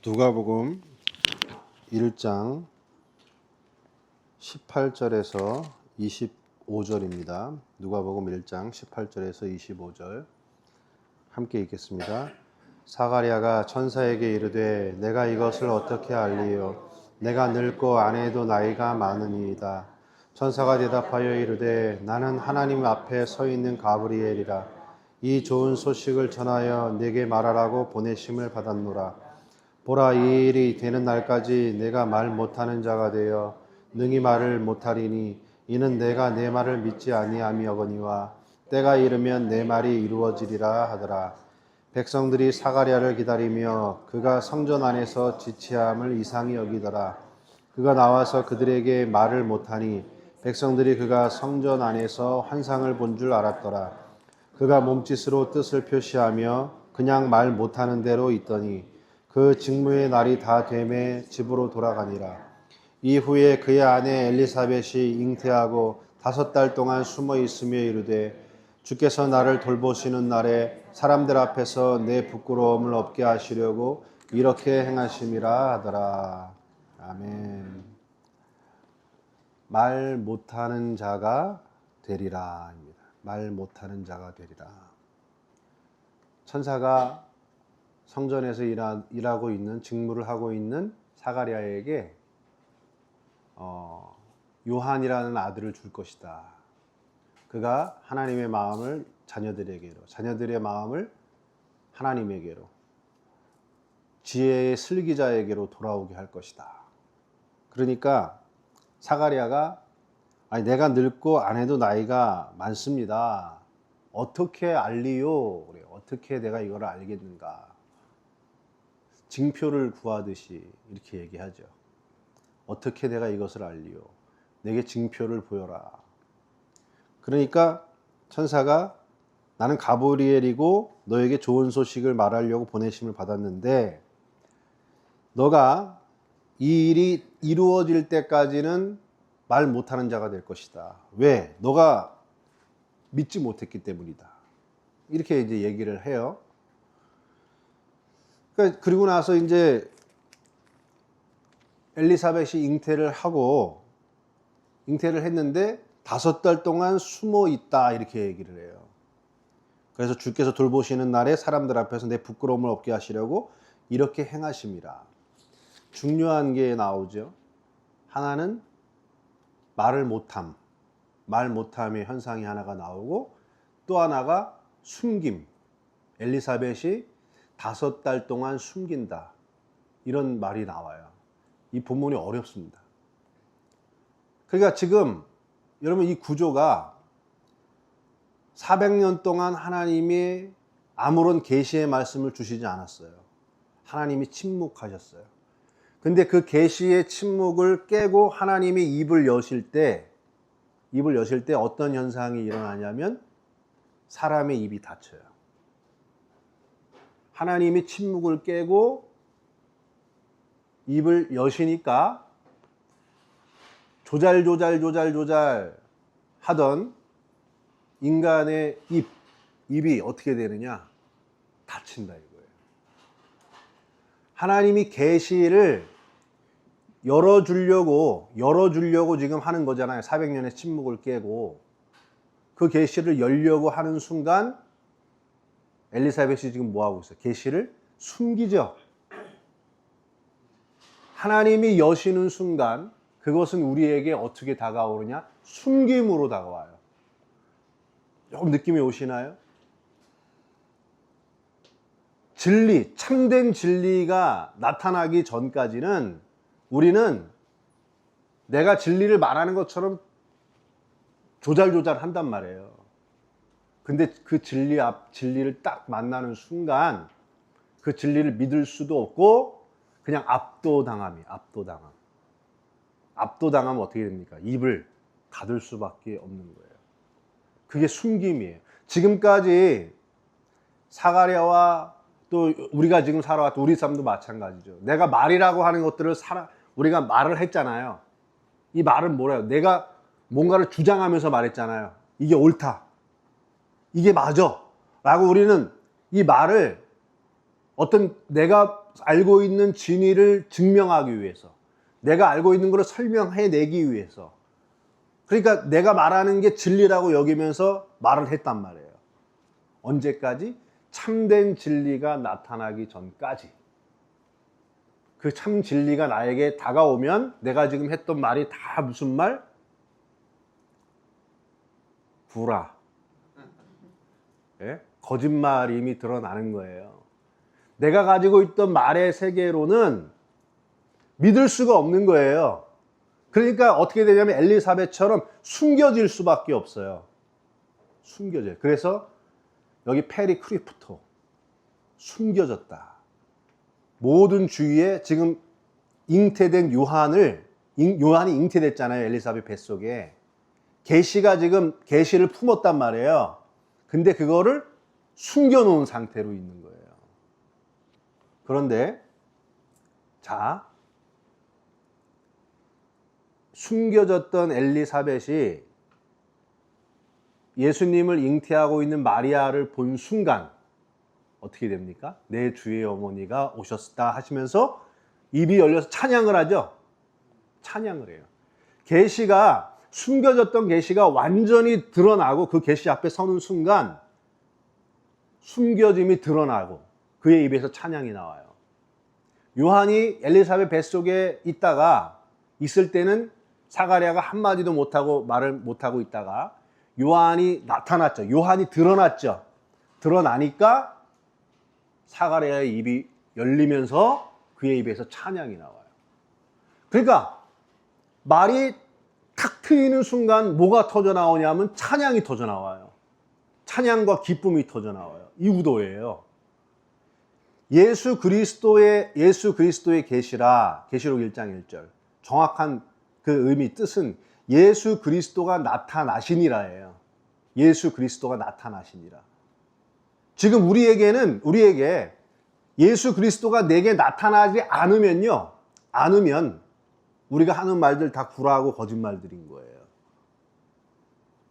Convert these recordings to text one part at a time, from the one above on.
누가복음 1장 18절에서 25절입니다. 누가복음 1장 18절에서 25절 함께 읽겠습니다. 사가랴가 천사에게 이르되 내가 이것을 어떻게 알리요? 내가 늙고 아내도 나이가 많으니이다. 천사가 대답하여 이르되 나는 하나님 앞에 서 있는 가브리엘이라. 이 좋은 소식을 전하여 내게 말하라고 보내심을 받았노라. 보라, 이 일이 되는 날까지 내가 말 못하는 자가 되어 능히 말을 못하리니 이는 내가 내 말을 믿지 아니함이거니와 때가 이르면 내 말이 이루어지리라 하더라. 백성들이 사가랴를 기다리며 그가 성전 안에서 지체함을 이상히 여기더라. 그가 나와서 그들에게 말을 못하니 백성들이 그가 성전 안에서 환상을 본 줄 알았더라. 그가 몸짓으로 뜻을 표시하며 그냥 말 못하는 대로 있더니 그 직무의 날이 다 되매 집으로 돌아가니라. 이후에 그의 아내 엘리사벳이 잉태하고 5달 동안 숨어 있으며 이르되 주께서 나를 돌보시는 날에 사람들 앞에서 내 부끄러움을 없게 하시려고 이렇게 행하심이라 하더라. 아멘. 말 못하는 자가 되리라 입니다. 말 못하는 자가 되리라. 천사가 성전에서 일하고 있는, 직무를 하고 있는 사가랴에게 요한이라는 아들을 줄 것이다. 그가 하나님의 마음을 자녀들에게로, 자녀들의 마음을 하나님에게로, 지혜의 슬기자에게로 돌아오게 할 것이다. 그러니까 사가랴가 아니 내가 늙고 아내도 나이가 많습니다. 어떻게 알리요? 그래요. 어떻게 내가 이걸 알겠는가? 징표를 구하듯이 이렇게 얘기하죠. 어떻게 내가 이것을 알리요? 내게 징표를 보여라. 그러니까 천사가 나는 가브리엘이고 너에게 좋은 소식을 말하려고 보내심을 받았는데 너가 이 일이 이루어질 때까지는 말 못하는 자가 될 것이다. 왜? 너가 믿지 못했기 때문이다. 이렇게 이제 얘기를 해요. 그리고 나서 이제 엘리사벳이 잉태를 했는데 5달 동안 숨어 있다 이렇게 얘기를 해요. 그래서 주께서 돌보시는 날에 사람들 앞에서 내 부끄러움을 없게 하시려고 이렇게 행하심이라. 중요한 게 나오죠. 하나는 말을 못함, 말 못함의 현상이 하나가 나오고 또 하나가 숨김. 엘리사벳이 5달 동안 숨긴다. 이런 말이 나와요. 이 본문이 어렵습니다. 그러니까 지금 여러분 이 구조가 400년 동안 하나님이 아무런 계시의 말씀을 주시지 않았어요. 하나님이 침묵하셨어요. 근데 그 계시의 침묵을 깨고 하나님이 입을 여실 때 어떤 현상이 일어나냐면 사람의 입이 닫혀요. 하나님이 침묵을 깨고 입을 여시니까 조잘 하던 인간의 입이 어떻게 되느냐? 닫힌다 이거예요. 하나님이 계시를 열어주려고 지금 하는 거잖아요. 400년의 침묵을 깨고 그 계시를 열려고 하는 순간 엘리사벳이 지금 뭐하고 있어요? 계시를 숨기죠. 하나님이 여시는 순간 그것은 우리에게 어떻게 다가오느냐? 숨김으로 다가와요. 조금 느낌이 오시나요? 진리, 참된 진리가 나타나기 전까지는 우리는 내가 진리를 말하는 것처럼 조잘조잘 한단 말이에요. 근데 그 진리를 딱 만나는 순간 그 진리를 믿을 수도 없고 그냥 압도당하면 어떻게 됩니까? 입을 닫을 수밖에 없는 거예요. 그게 숨김이에요. 지금까지 사가랴와 또 우리가 지금 살아왔던 우리 삶도 마찬가지죠. 내가 말이라고 하는 것들을 우리가 말을 했잖아요. 이 말은 뭐래요? 내가 뭔가를 주장하면서 말했잖아요. 이게 옳다. 이게 맞아. 라고 우리는 이 말을 어떤 내가 알고 있는 진리를 증명하기 위해서, 내가 알고 있는 것을 설명해내기 위해서, 그러니까 내가 말하는 게 진리라고 여기면서 말을 했단 말이에요. 언제까지? 참된 진리가 나타나기 전까지. 그 참 진리가 나에게 다가오면 내가 지금 했던 말이 다 무슨 말? 구라. 예? 거짓말임이 드러나는 거예요. 내가 가지고 있던 말의 세계로는 믿을 수가 없는 거예요. 그러니까 어떻게 되냐면 엘리사벳처럼 숨겨질 수밖에 없어요. 숨겨져요. 그래서 여기 페리크리프토, 숨겨졌다. 모든 주위에 지금 잉태된 요한이 잉태됐잖아요. 엘리사벳 뱃속에. 계시가 지금 계시를 품었단 말이에요. 근데 그거를 숨겨놓은 상태로 있는 거예요. 그런데 자, 숨겨졌던 엘리사벳이 예수님을 잉태하고 있는 마리아를 본 순간 어떻게 됩니까? 내 주의 어머니가 오셨다 하시면서 입이 열려서 찬양을 하죠. 찬양을 해요. 계시가, 숨겨졌던 계시가 완전히 드러나고 그 계시 앞에 서는 순간 숨겨짐이 드러나고 그의 입에서 찬양이 나와요. 요한이 엘리사벳 뱃속에 있을 때는 사가랴가 한마디도 못하고 말을 못하고 있다가 요한이 나타났죠. 요한이 드러났죠. 드러나니까 사가랴의 입이 열리면서 그의 입에서 찬양이 나와요. 그러니까 말이 탁 트이는 순간 뭐가 터져 나오냐면 찬양이 터져 나와요. 찬양과 기쁨이 터져 나와요. 이 구도예요. 예수 그리스도의 계시라. 계시록 1장 1절. 정확한 그 의미 뜻은 예수 그리스도가 나타나시니라예요. 예수 그리스도가 나타나시니라. 지금 우리에게 예수 그리스도가 내게 나타나지 않으면 우리가 하는 말들 다 구라하고 거짓말들인 거예요.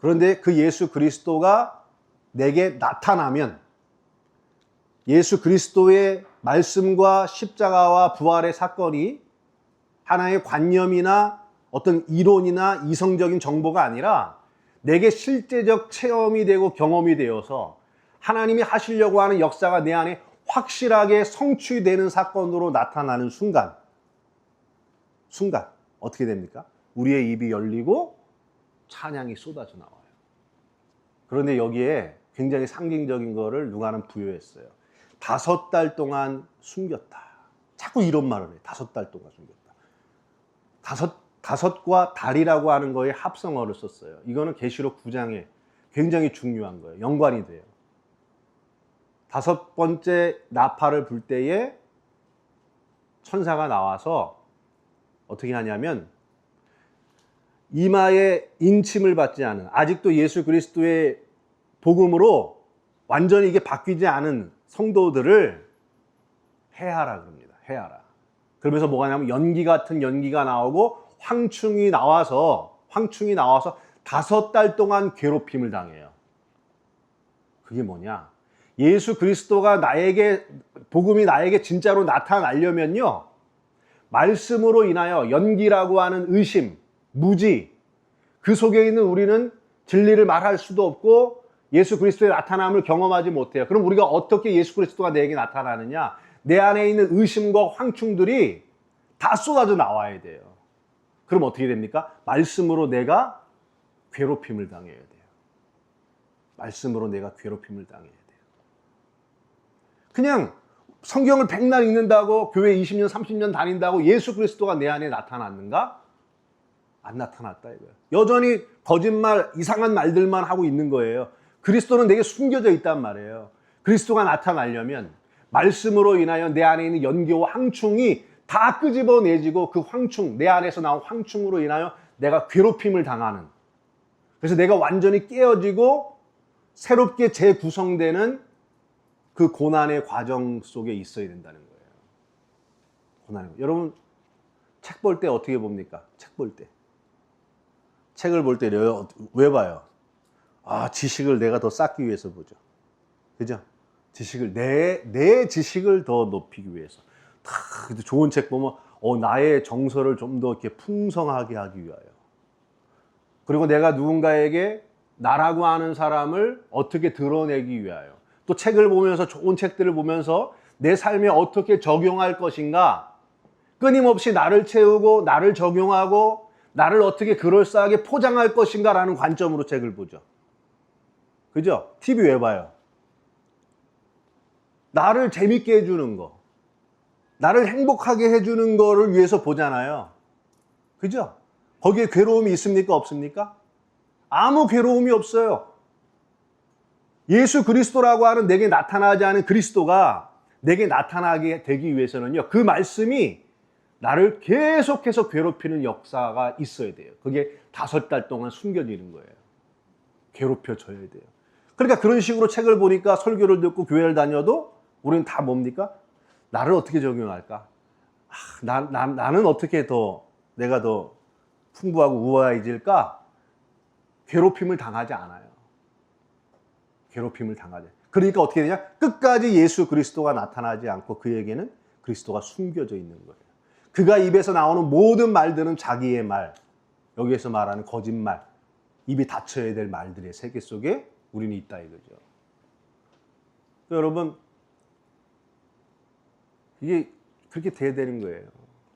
그런데 그 예수 그리스도가 내게 나타나면 예수 그리스도의 말씀과 십자가와 부활의 사건이 하나의 관념이나 어떤 이론이나 이성적인 정보가 아니라 내게 실제적 체험이 되고 경험이 되어서 하나님이 하시려고 하는 역사가 내 안에 확실하게 성취되는 사건으로 나타나는 순간 어떻게 됩니까? 우리의 입이 열리고 찬양이 쏟아져 나와요. 그런데 여기에 굉장히 상징적인 거를 누가는 부여했어요. 5달 동안 숨겼다. 자꾸 이런 말을 해요. 5달 동안 숨겼다. 다섯과 달이라고 하는 거에 합성어를 썼어요. 이거는 계시록 9장에 굉장히 중요한 거예요. 연관이 돼요. 5번째 나팔을 불 때에 천사가 나와서 어떻게 하냐면 이마에 인침을 받지 않은, 아직도 예수 그리스도의 복음으로 완전히 이게 바뀌지 않은 성도들을 해하라 그럽니다. 해하라. 그러면서 뭐가 나면 연기 같은 연기가 나오고 황충이 나와서 5달 동안 괴롭힘을 당해요. 그게 뭐냐? 예수 그리스도가 복음이 나에게 진짜로 나타나려면요, 말씀으로 인하여 연기라고 하는 의심, 무지, 그 속에 있는 우리는 진리를 말할 수도 없고 예수 그리스도의 나타남을 경험하지 못해요. 그럼 우리가 어떻게 예수 그리스도가 내게 나타나느냐? 내 안에 있는 의심과 황충들이 다 쏟아져 나와야 돼요. 그럼 어떻게 됩니까? 말씀으로 내가 괴롭힘을 당해야 돼요. 말씀으로 내가 괴롭힘을 당해야 돼요. 그냥 성경을 백날 읽는다고, 교회 20년, 30년 다닌다고 예수 그리스도가 내 안에 나타났는가? 안 나타났다 이거예요. 여전히 거짓말, 이상한 말들만 하고 있는 거예요. 그리스도는 내게 숨겨져 있단 말이에요. 그리스도가 나타나려면 말씀으로 인하여 내 안에 있는 연기와 황충이 다 끄집어내지고 그 황충, 내 안에서 나온 황충으로 인하여 내가 괴롭힘을 당하는, 그래서 내가 완전히 깨어지고 새롭게 재구성되는 그 고난의 과정 속에 있어야 된다는 거예요. 여러분, 책 볼 때 어떻게 봅니까? 책을 볼 때 왜 봐요? 지식을 내가 더 쌓기 위해서 보죠. 그죠? 지식을 내 지식을 더 높이기 위해서. 좋은 책 보면 나의 정서를 좀 더 이렇게 풍성하게 하기 위하여. 그리고 내가 누군가에게 나라고 하는 사람을 어떻게 드러내기 위하여. 또 책을 보면서 좋은 책들을 보면서 내 삶에 어떻게 적용할 것인가. 끊임없이 나를 채우고 나를 적용하고 나를 어떻게 그럴싸하게 포장할 것인가라는 관점으로 책을 보죠. 그죠? TV 왜 봐요? 나를 재밌게 해주는 거, 나를 행복하게 해주는 거를 위해서 보잖아요. 그죠? 거기에 괴로움이 있습니까? 없습니까? 아무 괴로움이 없어요. 예수 그리스도라고 하는 내게 나타나지 않은 그리스도가 내게 나타나게 되기 위해서는요, 그 말씀이 나를 계속해서 괴롭히는 역사가 있어야 돼요. 그게 5달 동안 숨겨지는 거예요. 괴롭혀져야 돼요. 그러니까 그런 식으로 책을 보니까, 설교를 듣고 교회를 다녀도 우리는 다 뭡니까? 나를 어떻게 적용할까? 나는 어떻게 내가 더 풍부하고 우아해질까? 괴롭힘을 당하지 않아요. 괴롭힘을 당하지. 그러니까 어떻게 되냐? 끝까지 예수 그리스도가 나타나지 않고 그에게는 그리스도가 숨겨져 있는 거예요. 그가 입에서 나오는 모든 말들은 자기의 말, 여기에서 말하는 거짓말, 입이 닫혀야 될 말들의 세계 속에 우리는 있다 이거죠. 여러분, 이게 그렇게 돼야 되는 거예요.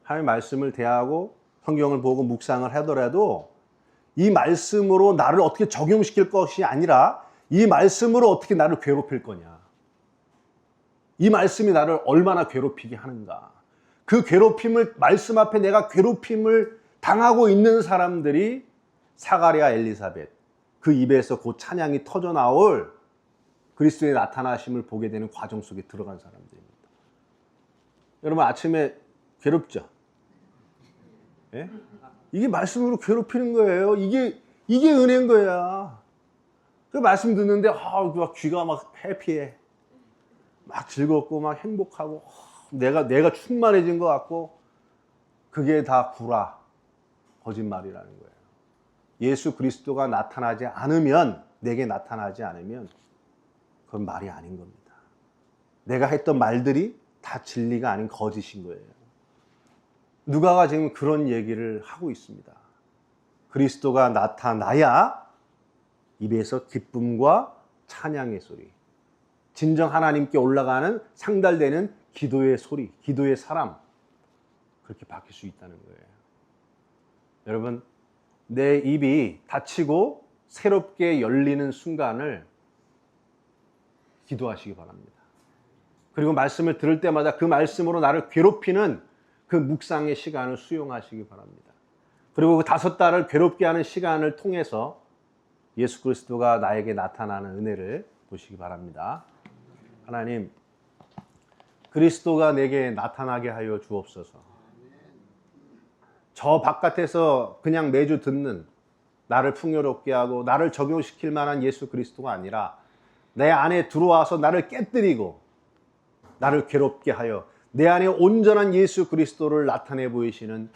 하나님의 말씀을 대하고 성경을 보고 묵상을 하더라도 이 말씀으로 나를 어떻게 적용시킬 것이 아니라 이 말씀으로 어떻게 나를 괴롭힐 거냐. 이 말씀이 나를 얼마나 괴롭히게 하는가. 그 괴롭힘을, 말씀 앞에 내가 괴롭힘을 당하고 있는 사람들이 사가랴, 엘리사벳, 그 입에서 곧 찬양이 터져 나올 그리스도의 나타나심을 보게 되는 과정 속에 들어간 사람들입니다. 여러분, 아침에 괴롭죠? 예? 이게 말씀으로 괴롭히는 거예요. 이게 은혜인 거야. 그 말씀 듣는데 막 귀가 막 해피해. 막 즐겁고 막 행복하고 내가 충만해진 것 같고, 그게 다 구라, 거짓말이라는 거예요. 예수 그리스도가 나타나지 않으면, 내게 나타나지 않으면 그건 말이 아닌 겁니다. 내가 했던 말들이 다 진리가 아닌 거짓인 거예요. 누가가 지금 그런 얘기를 하고 있습니다. 그리스도가 나타나야 입에서 기쁨과 찬양의 소리, 진정 하나님께 올라가는 상달되는 기도의 소리, 기도의 사람, 그렇게 바뀔 수 있다는 거예요. 여러분, 내 입이 닫히고 새롭게 열리는 순간을 기도하시기 바랍니다. 그리고 말씀을 들을 때마다 그 말씀으로 나를 괴롭히는 그 묵상의 시간을 수용하시기 바랍니다. 그리고 그 5달을 괴롭게 하는 시간을 통해서 예수 그리스도가 나에게 나타나는 은혜를 보시기 바랍니다. 하나님, 그리스도가 내게 나타나게 하여 주옵소서. 저 바깥에서 그냥 매주 듣는, 나를 풍요롭게 하고 나를 적용시킬 만한 예수 그리스도가 아니라 내 안에 들어와서 나를 깨뜨리고 나를 괴롭게 하여 내 안에 온전한 예수 그리스도를 나타내 보이시는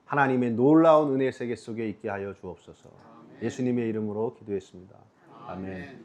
하나님의 놀라운 은혜 세계 속에 있게 하여 주옵소서. 예수님의 이름으로 기도했습니다. 아멘.